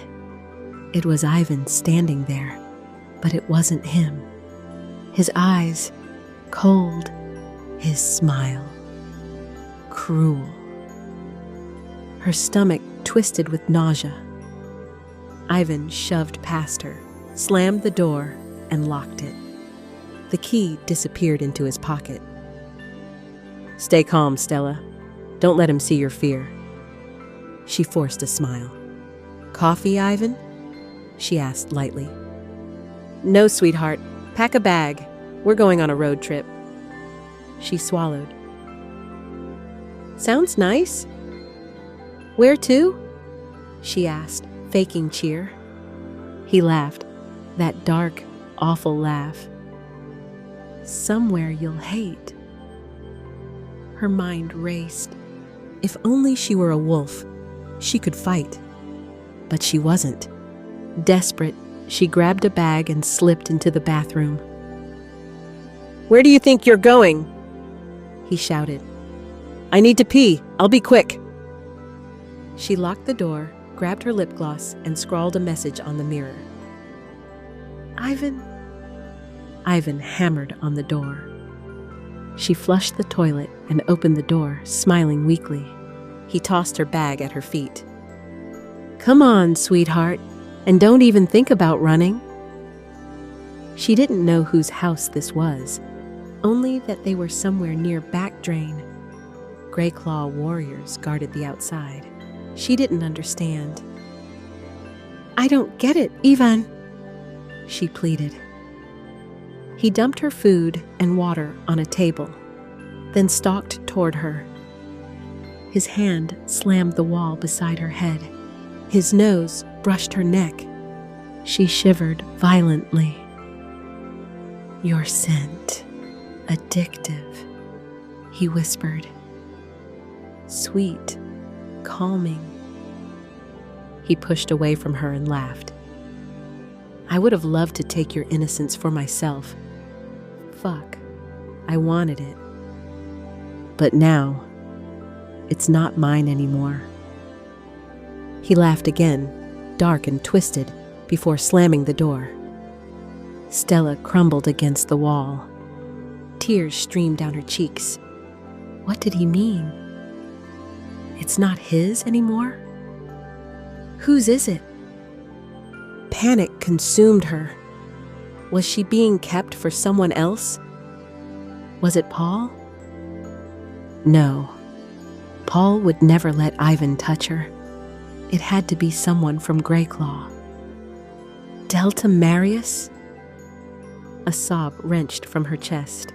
It was Ivan standing there, but it wasn't him. His eyes, cold, his smile, cruel. Her stomach twisted with nausea. Ivan shoved past her, slammed the door, and locked it. The key disappeared into his pocket. Stay calm, Stella. Don't let him see your fear. She forced a smile. Coffee, Ivan? She asked lightly. No, sweetheart. Pack a bag. We're going on a road trip. She swallowed. Sounds nice. Where to? She asked, faking cheer. He laughed, that dark, awful laugh. Somewhere you'll hate. Her mind raced. If only she were a wolf, she could fight. But she wasn't. Desperate, she grabbed a bag and slipped into the bathroom. Where do you think you're going? He shouted. I need to pee. I'll be quick. She locked the door, grabbed her lip gloss, and scrawled a message on the mirror. Ivan. Ivan hammered on the door. She flushed the toilet and opened the door, smiling weakly. He tossed her bag at her feet. Come on, sweetheart, and don't even think about running. She didn't know whose house this was, only that they were somewhere near Back Drain. Grey Claw warriors guarded the outside. She didn't understand. I don't get it, Ivan, she pleaded. He dumped her food and water on a table, then stalked toward her. His hand slammed the wall beside her head. His nose brushed her neck. She shivered violently. Your scent, addictive, he whispered. Sweet, calming. He pushed away from her and laughed. I would have loved to take your innocence for myself. Fuck, I wanted it. But now, it's not mine anymore. He laughed again, dark and twisted, before slamming the door. Stella crumbled against the wall. Tears streamed down her cheeks. What did he mean? It's not his anymore? Whose is it? Panic consumed her. Was she being kept for someone else? Was it Paul? No. Paul would never let Ivan touch her. It had to be someone from Grey Claw. Delta Marius? A sob wrenched from her chest.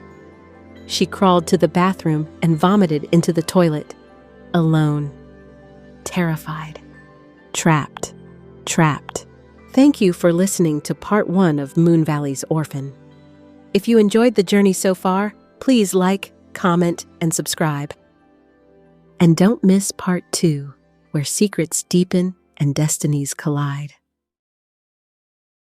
She crawled to the bathroom and vomited into the toilet. Alone. Terrified. Trapped. Thank you for listening to part 1 of Moonvalley's Orphan. If you enjoyed the journey so far, please like, comment, and subscribe. And don't miss part 2, where secrets deepen and destinies collide.